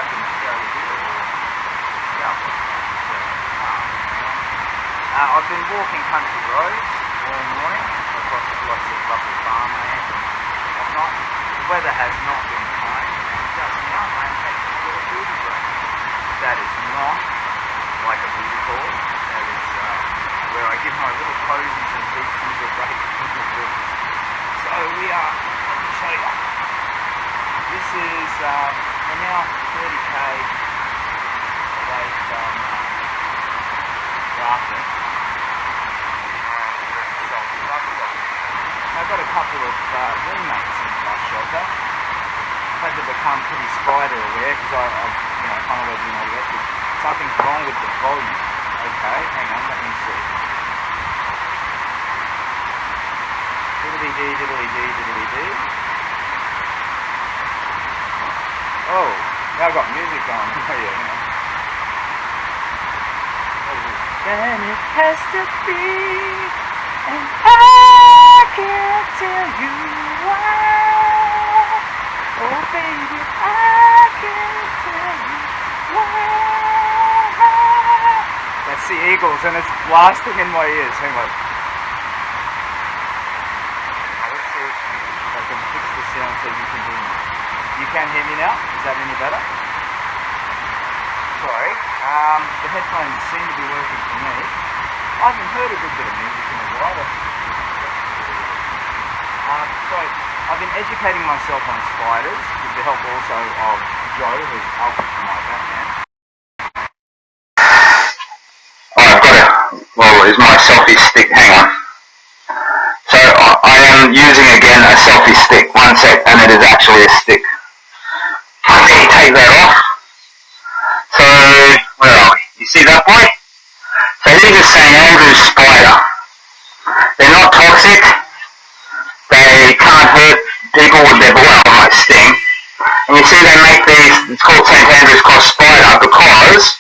can go here. Yeah. I've been walking country roads all morning across lots of lovely farmland and whatnot. The weather has not been kind, and just now I am taking a little beauty break. That is not like a beauty call. That is where I give my little posies and beasties a break from the bush. So we are, let me show you. This is, we're now 30k away from Grafton. I've got a couple of roommates in my shelter. I've had to become pretty spider aware because I've kind of let you know that something's wrong with the volume. Okay, hang on, let me see. Diddly-dee, diddly-dee, diddly-dee. Oh, now I've got music on. Oh yeah, hang on. Then it has to be, and I can't tell you why. Oh baby, I can't tell you why. That's the Eagles, and it's blasting in my ears. Hang on. Now let's see if I can fix the sound so you can hear me. You can hear me now? Is that any better? Sorry. The headphones seem to be working for me. I haven't heard a good bit of music in a while. So I've been educating myself on spiders with the help also of Joe, who's Alfred from my Batman. I've got is my selfie stick, hang on. So I am using again a selfie stick, one sec, and it is actually a stick. Okay, take that off. So, where are we? You see that boy? So here's a St. Andrew's spider. They're not toxic. They can't hurt people with their, well, might sting. And you see they make these, it's called St. Andrew's cross spider because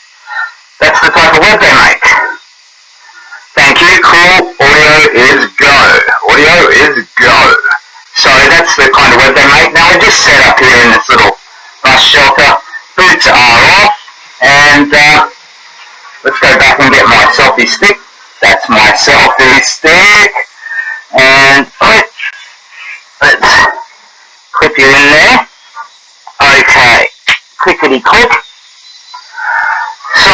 that's the type of web they make. Thank you, cool. Audio is go. Audio is go. So that's the kind of web they make. Now we're just set up here in this little bus shelter. Boots are off. And let's go back and get my selfie stick. That's my selfie stick. And let's clip you in there. Okay, clickety click. So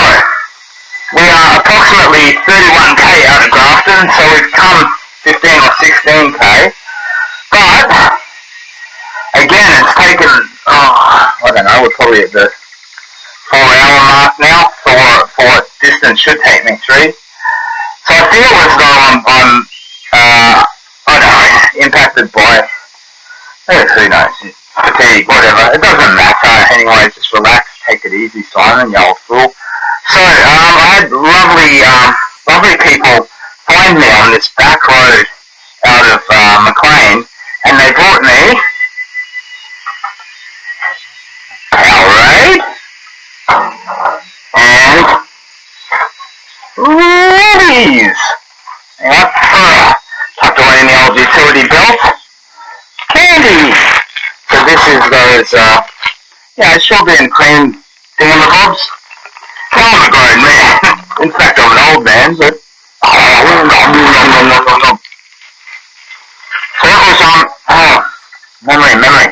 we are approximately 31k out of Grafton, so we've come 15 or 16k. But again, it's taken, I don't know, we're probably at the 4-hour mark now for what distance should take me 3. So I feel as though I'm I don't know, impacted by, who knows, fatigue, whatever. It doesn't matter. Anyway, just relax, take it easy, Simon, you old fool. So I had lovely people find me on this back road out of McLean, and they brought me Powerade and Reddies. Yep, tucked away in the old utility belt. Candy. So this is those, strawberry and cream thingamabobs. Now I'm a grown man. In fact, I'm an old man, but so that was memory.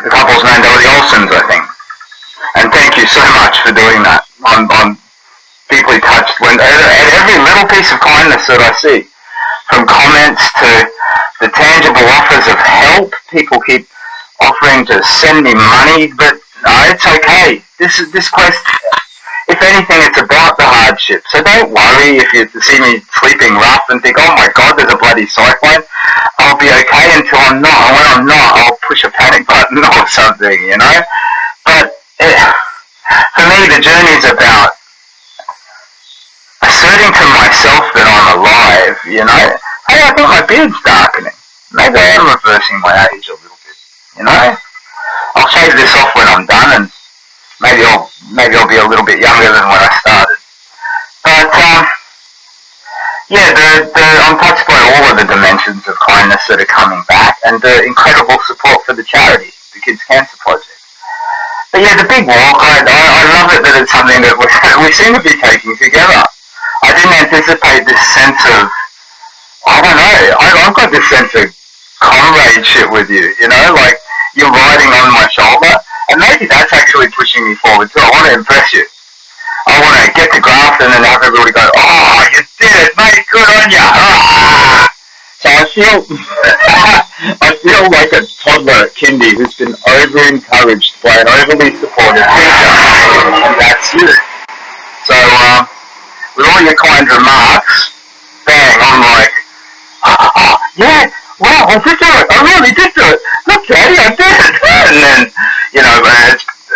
The couple's named over the Olsons, I think. And thank you so much for doing that. I'm deeply touched when at every little piece of kindness that I see, from comments to the tangible offers of help. People keep offering to send me money, but no, it's okay. This quest, if anything, it's about the hardship. So don't worry if you see me sleeping rough and think, oh my God, there's a bloody cyclone. I'll be okay until I'm not. And when I'm not, I'll push a panic button or something, you know. But for me, the journey's about asserting to myself that I'm alive, you know. Hey, I think my beard's darkening. Maybe I am reversing my age a little bit, you know. I'll shave this off when I'm done, and maybe I'll be a little bit younger than when I started. But I'm touched by all of the dimensions of kindness that are coming back, and the incredible support for the charity, the Kids Cancer Project. But yeah, the big walk, I love it that it's something that we seem to be taking together. I didn't anticipate this sense of, I don't know, I've got this sense of comradeship with you, you know, like you're riding on my shoulder, and maybe that's actually pushing me forward too. I want to impress you. I want to get to Grafton and have everybody go, oh, you did it, mate, good on you. Ah! So I feel, I feel like a toddler at kindy who's been over-encouraged by an overly supportive teacher, and that's you. So with all your kind remarks, bang, I'm like, oh, yeah, wow, I did do it, I really did do it. Look, Daddy, I did it. And then, you know,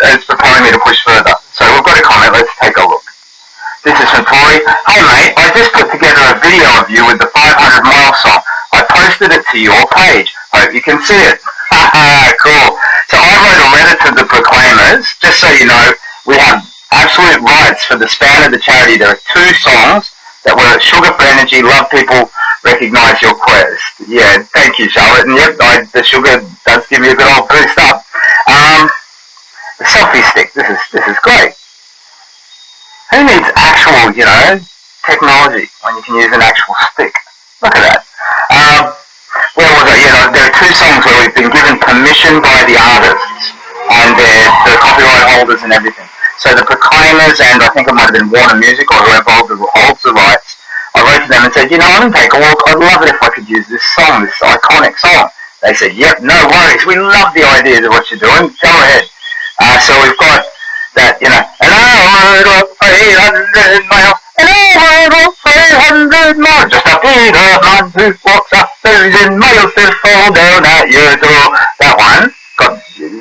it's propelling me to push further. So we've got a comment, let's take a look. This is from Tori. Hey mate, I just put together a video of you with the 500 mile song. I posted it to your page. Hope you can see it. Cool. So I wrote a letter to the Proclaimers. Just so you know, we have absolute rights for the span of the charity. There are 2 songs that were Sugar for Energy, Love People, Recognise Your Quest. Yeah, thank you, Charlotte. And yep, the sugar does give you a good old boost up. The selfie stick. This is great. Who needs actual, you know, technology when you can use an actual stick? Look at that. Where was I? Yeah, there are 2 songs where we've been given permission by the artists and the copyright holders and everything. So the Proclaimers and I think it might have been Warner Music or whoever holds the rights, I wrote to them and said, you know, I'm going to take a walk. I'd love it if I could use this song, this iconic song. They said, yep, no worries. We love the ideas of what you're doing. Go ahead. So we've got that, you know, and I rode up 300 miles, and I rode up 300 miles, just a Peter man who walks up 1,000 miles to fall down at your door. That one,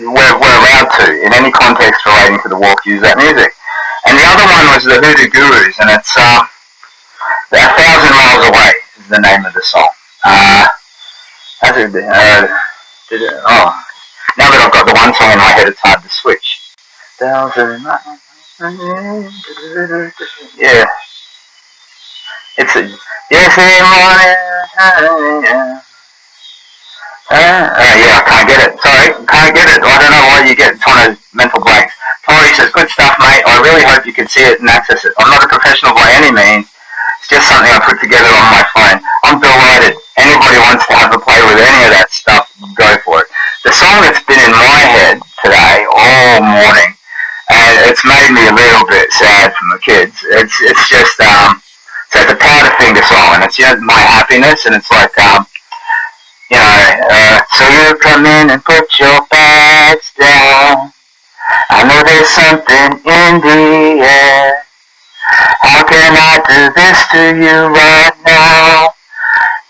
we're allowed to, in any context relating to the walk, use that music. And the other one was the Hoodoo Gurus, and it's 1,000 Miles Away is the name of the song. Now that I've got the one song in my head, it's hard to switch. 1,000 miles. Yeah. It's a yes, yeah, I can't get it. Sorry, can't get it. I don't know why you get ton of mental blanks. Tori says, good stuff, mate. I really hope you can see it and access it. I'm not a professional by any means. It's just something I put together on my phone. I'm delighted. Anybody wants to have a play with any of that stuff, go for it. The song that's been in my head today all morning, and it's made me a little bit sad for my kids. It's just so it's a Powderfinger song, and it's, you know, my happiness, and it's like you know, so you come in and put your bags down. I know there's something in the air. How can I do this to you right now?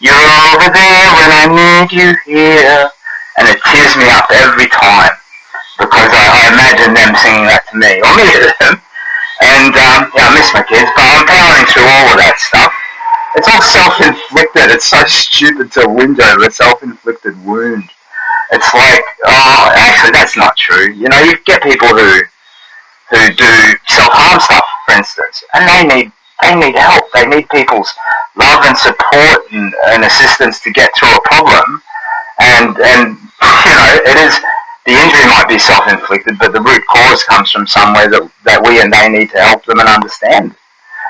You're over there when I need you here, and it tears me up every time because I imagine them singing that to me or me to them. And yeah, I miss my kids, but I'm powering through all of that stuff. It's all self-inflicted. It's so stupid to whinge over a self-inflicted wound. It's like, oh, actually, that's not true. You know, you get people who do self-harm stuff, for instance, and they need help. They need people's love and support and assistance to get through a problem. And you know, it is, the injury might be self-inflicted, but the root cause comes from somewhere that we and they need to help them and understand.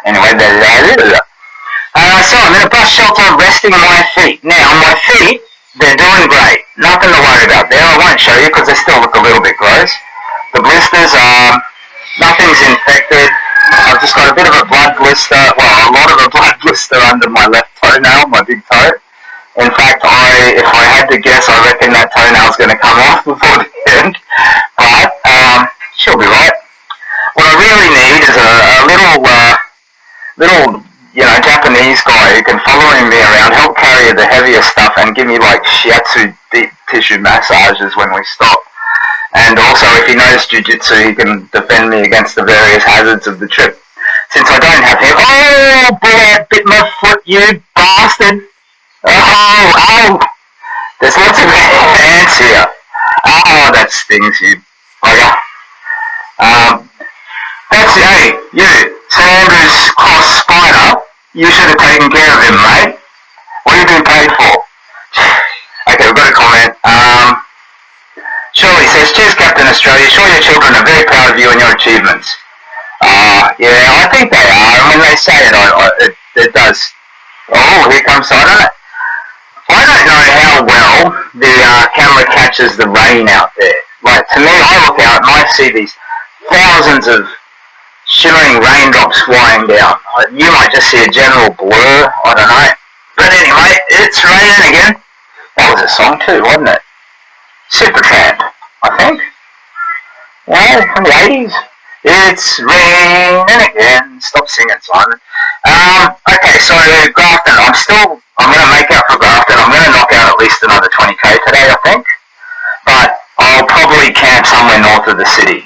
Anyway, so I'm in a bus shelter resting my feet. Now, my feet, they're doing great. Nothing to worry about there. I won't show you because they still look a little bit gross. The blisters are, nothing's infected. I've just got a bit of a blood blister, well, a lot of a blood blister under my left toenail, my big toe. In fact, if I had to guess, I reckon that toenail's going to come off before the end. But she'll be right. What I really need is a little, you know, Japanese guy who can follow me around, help carry the heavier stuff, and give me like shiatsu deep tissue massages when we stop. And also, if he knows jiu-jitsu, he can defend me against the various hazards of the trip. Since I don't have him, oh boy, I bit my foot, you bastard! Oh, there's lots of ants here. Oh, that stings, you bugger. That's it, hey, you, Sanders Cross Spider, you should have taken care of him, mate. What have you been paid for? Okay, we've got a comment. Shirley says, cheers, Captain Australia. Australia. Sure, your children are very proud of you and your achievements. Yeah, I think they are. I mean, they say it does. Oh, here comes, I don't know how well the camera catches the rain out there. Like, to me, I look out and I see these thousands of shimmering raindrops flying down. You might just see a general blur, I don't know. But anyway, it's raining again. That was a song too, wasn't it? Supertramp, I think. Yeah, from the 80s. It's raining again. Stop singing, Simon. Okay, so Grafton. I'm going to make out for Grafton. I'm going to knock out at least another 20k today, I think. But I'll probably camp somewhere north of the city.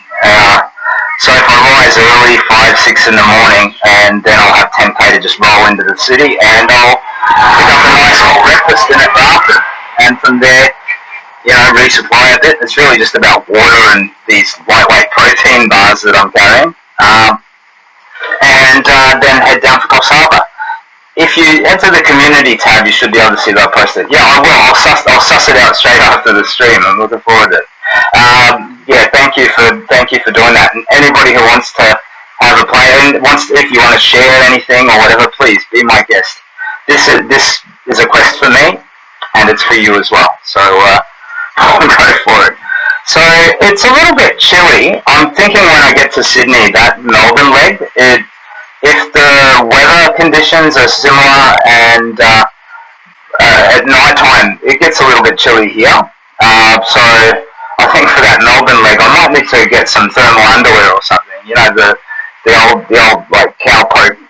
So if I rise early, 5, 6 in the morning, and then I'll have 10k to just roll into the city, and I'll pick up a nice little breakfast in at Grafton. And from there, resupply a bit. It's really just about water and these lightweight protein bars that I'm carrying. And then head down for Coffs Harbour. If you enter the community tab, you should be able to see that I posted. Yeah, I will. I'll suss it out straight after the stream. I'm looking forward to it. Yeah, thank you for doing that. And anybody who wants to have a play, and if you want to share anything or whatever, please be my guest. This is a quest for me, and it's for you as well. So I'll go for it. So it's a little bit chilly. I'm thinking when I get to Sydney, that Melbourne leg, if the weather conditions are similar and at night time, it gets a little bit chilly here. So I think for that Melbourne leg, I might need to get some thermal underwear or something. You know, the old like cowpoke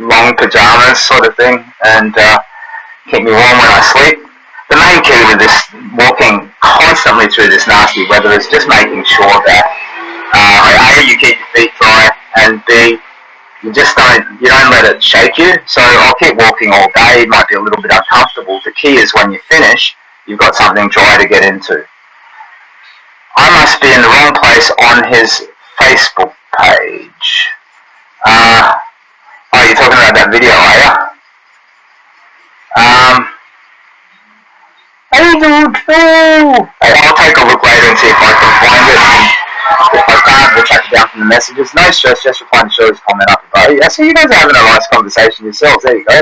long pajamas sort of thing, and keep me warm when I sleep. The main key with this walking constantly through this nasty weather is just making sure that A, you keep your feet dry, and B, you don't let it shake you. So I'll keep walking all day. It might be a little bit uncomfortable. The key is when you finish, you've got something dry to get into. I must be in the wrong place on his Facebook page. Oh, you're talking about that video, are you? I'll take a look later and see if I can find it. And if I can't, we'll track it down from the messages. No stress, just reply to Shirley's comment up above. Yeah, so you guys are having a nice conversation yourselves. There you go.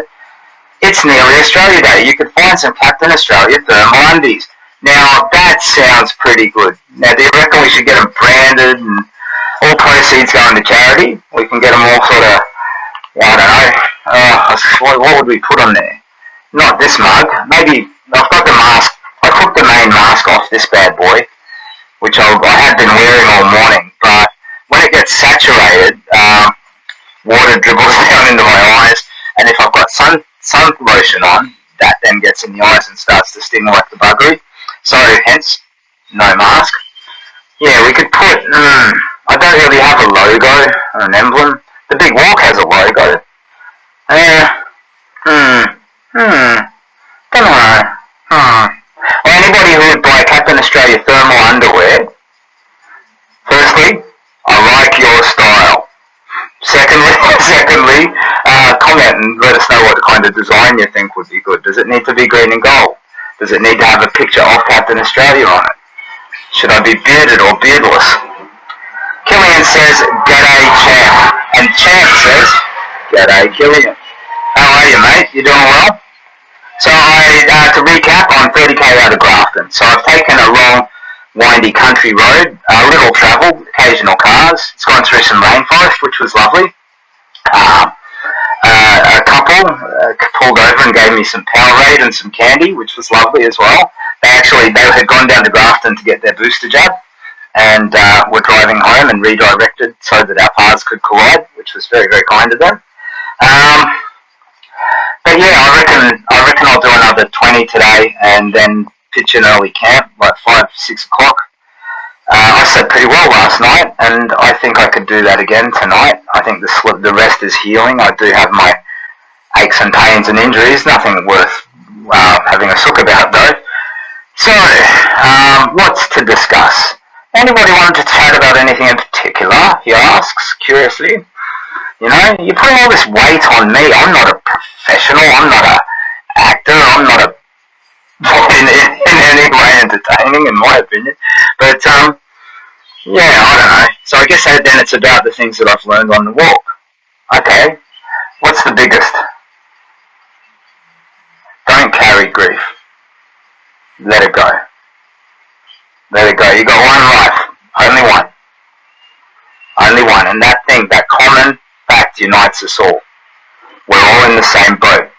It's nearly Australia Day. You could find some Captain Australia thermal undies. Now, that sounds pretty good. Now, do you reckon we should get them branded and all proceeds going to charity? We can get them all sort of, I don't know. What would we put on there? Not this mug. Maybe, I've got the mask. I took the main mask off this bad boy, which I have been wearing all morning, but when it gets saturated, water dribbles down into my eyes, and if I've got sun lotion on, that then gets in the eyes and starts to sting like the buggery. So, hence, no mask. Yeah, we could put, I don't really have a logo or an emblem. The Big Walk has a logo. Don't know. Or anybody who would buy Captain Australia thermal underwear, firstly, I like your style. Secondly, comment and let us know what kind of design you think would be good. Does it need to be green and gold? Does it need to have a picture of Captain Australia on it? Should I be bearded or beardless? Killian says, "G'day, Champ." And Champ says, "G'day, Killian." How are you, mate? You doing well? So to recap, I'm 30k out of Grafton. So I've taken a long, windy country road, little travel, occasional cars. It's gone through some rainforest, which was lovely. A couple pulled over and gave me some Powerade and some candy, which was lovely as well. They had gone down to Grafton to get their booster jab, and were driving home and redirected so that our paths could collide, which was very, very kind of them. But yeah, I reckon I'll do another 20 today and then pitch an early camp, like 5, 6 o'clock. I slept pretty well last night, and I think I could do that again tonight. I think the rest is healing. I do have my aches and pains and injuries, nothing worth having a sook about though. So, what's to discuss? Anybody want to chat about anything in particular? He asks, curiously. You know, you're putting all this weight on me. I'm not a professional. I'm not an actor. I'm not in any way entertaining, in my opinion. But Yeah, I don't know. So I guess then it's about the things that I've learned on the walk. Okay, what's the biggest? Don't carry grief. Let it go. Let it go. You got one life. Only one. Only one. And that thing, that common fact unites us all. We're all in the same boat.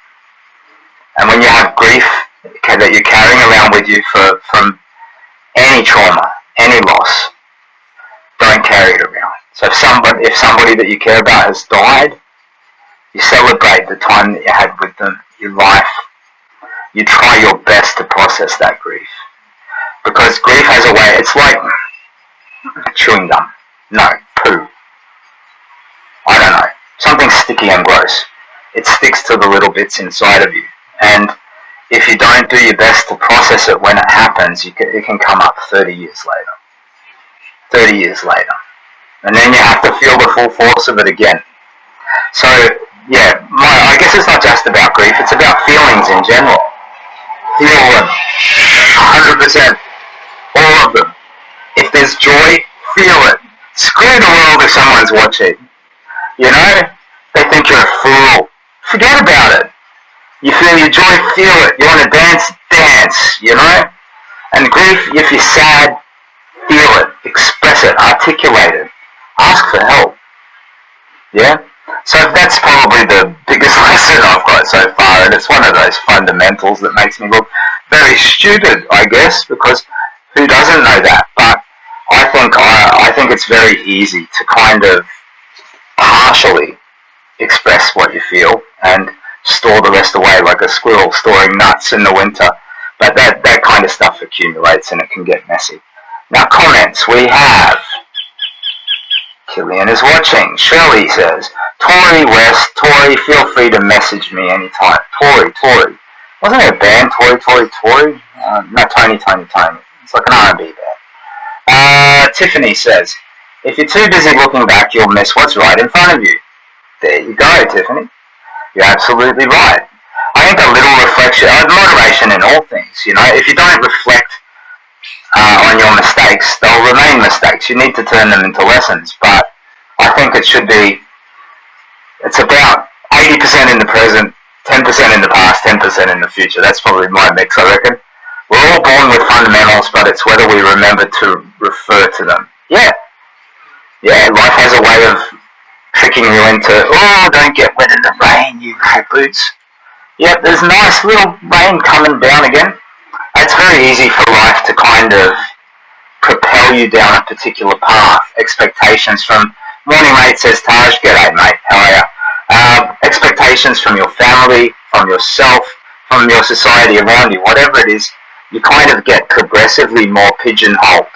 And when you have grief that you're carrying around with you from any trauma, any loss, don't carry it around. So if somebody that you care about has died, you celebrate the time that you had with them, your life. You try your best to process that grief. Because grief has a way, it's like chewing gum. No, poo. I don't know. Something sticky and gross. It sticks to the little bits inside of you. And if you don't do your best to process it when it happens, it can come up 30 years later. 30 years later. And then you have to feel the full force of it again. So, yeah, I guess it's not just about grief, it's about feelings in general. Feel them. 100%. All of them. If there's joy, feel it. Screw the world if someone's watching. You know? They think you're a fool. Forget about it. You feel your joy, feel it. You want to dance, dance, you know? And grief, if you're sad, feel it, express it, articulate it, ask for help. Yeah? So that's probably the biggest lesson I've got so far, and it's one of those fundamentals that makes me look very stupid, I guess, because who doesn't know that? But I think it's very easy to kind of partially express what you feel and store the rest away like a squirrel storing nuts in the winter. But that kind of stuff accumulates and it can get messy. Now comments, we have Killian is watching. Shirley says, Tori West, Tori, feel free to message me anytime. Tori. Wasn't there a band, Tori? No, Tony. It's like an R&B band. Tiffany says, if you're too busy looking back, you'll miss what's right in front of you. There you go, Tiffany. You're absolutely right. I think a little reflection, moderation in all things, you know. If you don't reflect on your mistakes, they'll remain mistakes. You need to turn them into lessons. But I think it's about 80% in the present, 10% in the past, 10% in the future. That's probably my mix, I reckon. We're all born with fundamentals, but it's whether we remember to refer to them. Yeah, life has a way of tricking you into, don't get wet in the rain, you high boots. Yep, there's nice little rain coming down again. It's very easy for life to kind of propel you down a particular path. Expectations from, morning mate, says Taj, g'day mate, how are you? Expectations from your family, from yourself, from your society around you, whatever it is, you kind of get progressively more pigeonholed.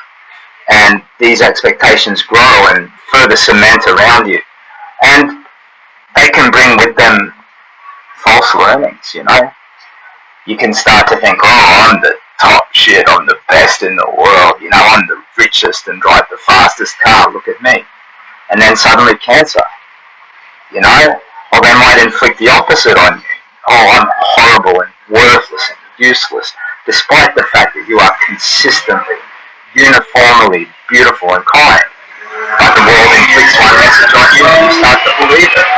And these expectations grow and further cement around you. And they can bring with them false learnings, you know. You can start to think, I'm the top shit, I'm the best in the world, you know, I'm the richest and drive the fastest car, look at me. And then suddenly cancer, you know, or they might inflict the opposite on you. I'm horrible and worthless and useless, despite the fact that you are consistently, uniformly beautiful and kind. But the world inflicts one message on you and you start to believe it.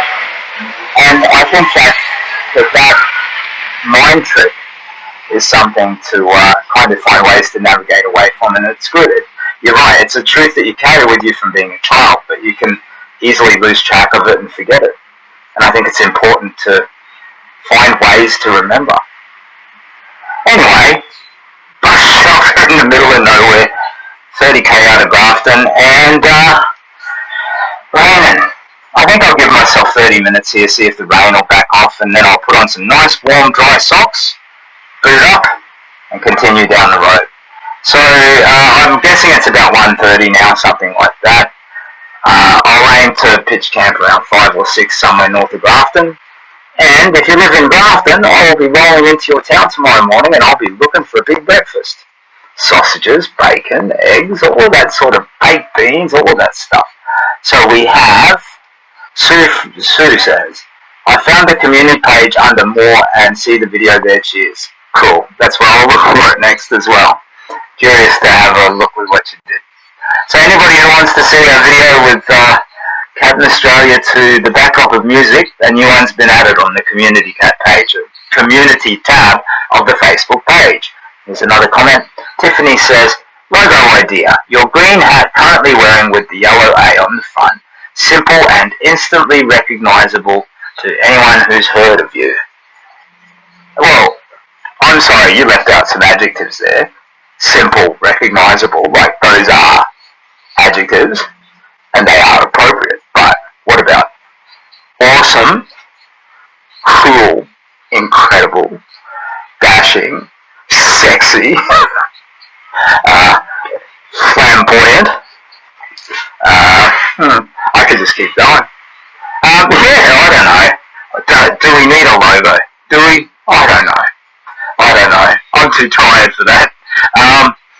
And I think that mind trick is something to kind of find ways to navigate away from, and it's good. You're right, it's a truth that you carry with you from being a child, but you can easily lose track of it and forget it. And I think it's important to find ways to remember. Anyway, myself in the middle of nowhere, 30k out of Grafton, and raining. I think I'll give myself 30 minutes here, see if the rain will back off, and then I'll put on some nice warm dry socks, boot up, and continue down the road. So I'm guessing it's about 1:30 now, something like that. I'll aim to pitch camp around 5 or 6 somewhere north of Grafton. And if you live in Grafton, I'll be rolling into your town tomorrow morning and I'll be looking for a big breakfast. Sausages, bacon, eggs, all that sort of baked beans, all of that stuff. So we have, Sue says, I found the community page under more and see the video there, cheers. Cool, that's where I'll look for it next as well. Curious to have a look with what you did. So anybody who wants to see a video with Captain Australia to the backdrop of music, a new one's been added on the community tab of the Facebook page. Here's another comment. Tiffany says, logo idea. Your green hat currently wearing with the yellow A on the front. Simple and instantly recognizable to anyone who's heard of you. Well, I'm sorry, you left out some adjectives there. Simple, recognizable, like those are adjectives, and they are appropriate. But what about awesome, cool, incredible, dashing, sexy, flamboyant? I could just keep going. Yeah, I don't know. Do we need a logo? Do we? I don't know. I'm too tired for that.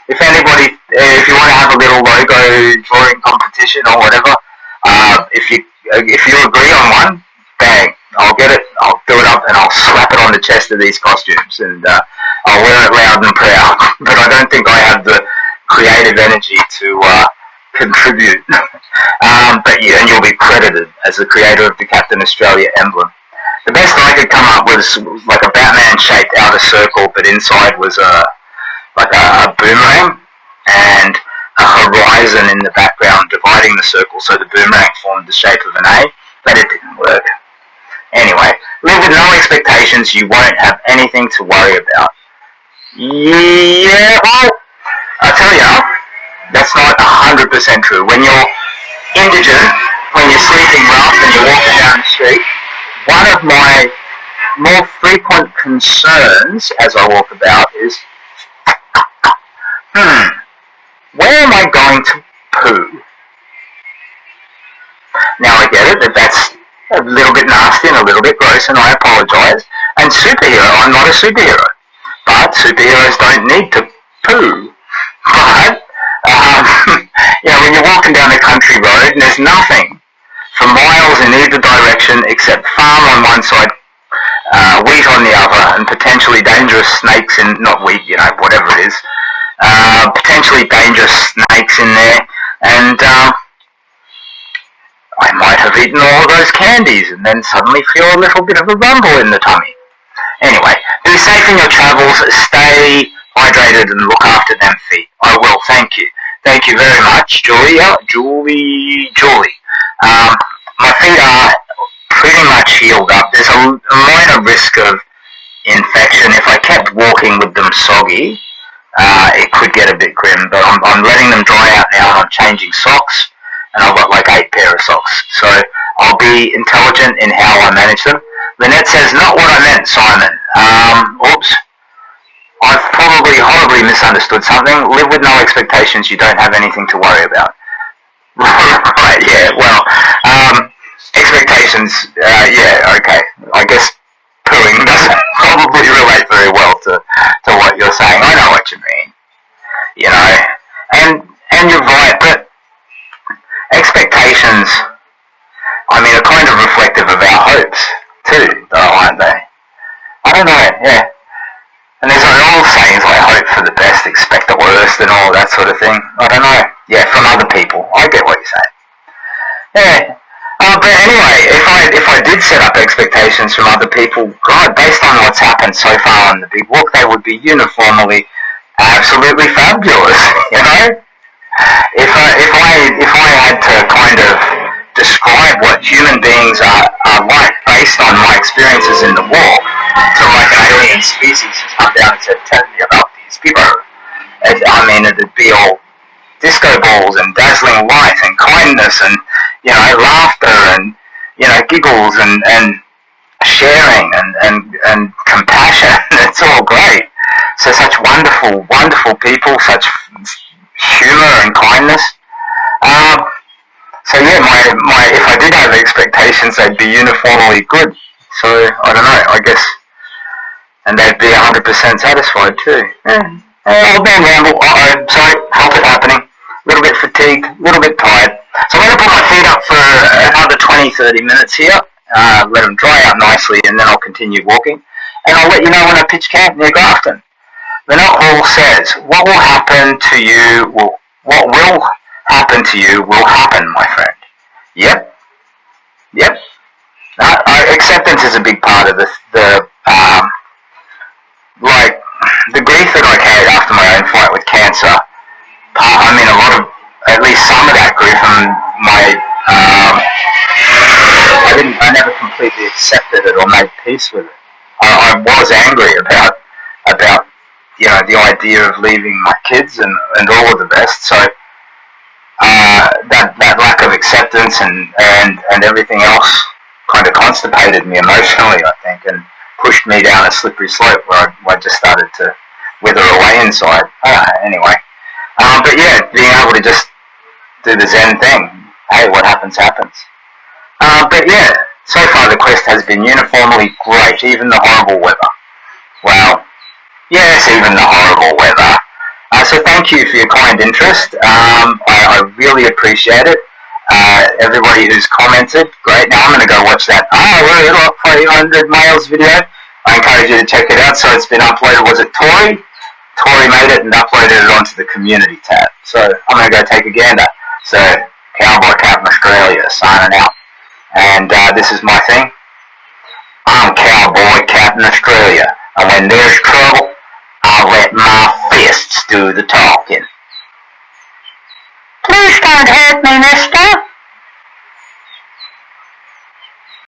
If you want to have a little logo drawing competition or whatever, if you agree on one, bang, I'll get it, I'll do it up, and I'll slap it on the chest of these costumes, and I'll wear it loud and proud. But I don't think I have the creative energy to contribute. But yeah, and you'll be credited as the creator of the Captain Australia emblem. The best I could come up was like a Batman-shaped outer circle, but inside was a boomerang and a horizon in the background dividing the circle, so the boomerang formed the shape of an A, but it didn't work. Anyway, live with no expectations, you won't have anything to worry about. Yeah, well, I tell you, that's not 100% true. When you're indigent, when you're sleeping rough and you're walking down the street, one of my more frequent concerns as I walk about is, where am I going to poo? Now I get it that that's a little bit nasty and a little bit gross, and I apologise. And superhero, I'm not a superhero, but superheroes don't need to poo. But when you're walking down a country road and there's nothing for miles in either direction except farm on one side, wheat on the other, and potentially dangerous snakes in, not wheat, whatever it is, potentially dangerous snakes in there, and I might have eaten all of those candies and then suddenly feel a little bit of a rumble in the tummy. Anyway, be safe in your travels, stay hydrated and look after them feet. I will, thank you. Thank you very much, Julie. My feet are pretty much healed up. There's a minor risk of infection. If I kept walking with them soggy, it could get a bit grim, but I'm letting them dry out now, and I'm changing socks, and I've got like 8 pair of socks. So I'll be intelligent in how I manage them. Lynette says, not what I meant, Simon. Oops. I've probably horribly misunderstood something. Live with no expectations. You don't have anything to worry about. Right, yeah, well, expectations, yeah, okay. I guess pooing doesn't probably relate very well to what you're saying. I know what you mean. And you're right, but expectations, are kind of reflective of our hopes, too, though, aren't they? I don't know, yeah. And there's all sayings like hope for the best, expect the worst, and all that sort of thing. I don't know. Yeah, from other people. I get what you're saying. Yeah. But anyway, if I did set up expectations from other people, God, based on what's happened so far on the big walk, they would be uniformly absolutely fabulous. If I had to kind of describe what human beings are like based on my experiences in the walk, so like an alien species has come down and said, tell me about these people. It'd be all disco balls and dazzling light and kindness and, laughter and, giggles and sharing and compassion. It's all great. So such wonderful, wonderful people, such humour and kindness. So yeah, my if I did have expectations, they'd be uniformly good. So I don't know, I guess, and they'd be 100% satisfied too. Yeah. I'll be in ramble. Sorry, felt it happening. A little bit fatigued, a little bit tired. So I'm going to put my feet up for another 20-30 minutes here. Let them dry out nicely, and then I'll continue walking. And I'll let you know when I pitch camp near Grafton. Lynette Hall says, what will happen to you? What will happen to you will happen, my friend. Yep. Acceptance is a big part of like, the grief that I carried after my own fight with cancer. I mean, a lot of, at least some of that grief, and I never completely accepted it or made peace with it. I was angry about, the idea of leaving my kids and all of the rest. So, that lack of acceptance and everything else kind of constipated me emotionally, I think, and pushed me down a slippery slope where I just started to wither away inside. Anyway, but yeah, being able to just do the Zen thing. Hey, what happens, happens. But yeah, so far the quest has been uniformly great, even the horrible weather. Well, yes, even the horrible weather. So thank you for your kind interest. I really appreciate it. Everybody who's commented, great. Now I'm going to go watch that 400 Males video. I encourage you to check it out. So it's been uploaded. Was it Tori? Tori made it and uploaded it onto the community tab. So I'm going to go take a gander. So Cowboy Captain Australia signing out. And this is my thing. I'm Cowboy Captain Australia. And when there's trouble, I'll let my fists do the talking. Please don't hurt me, mister.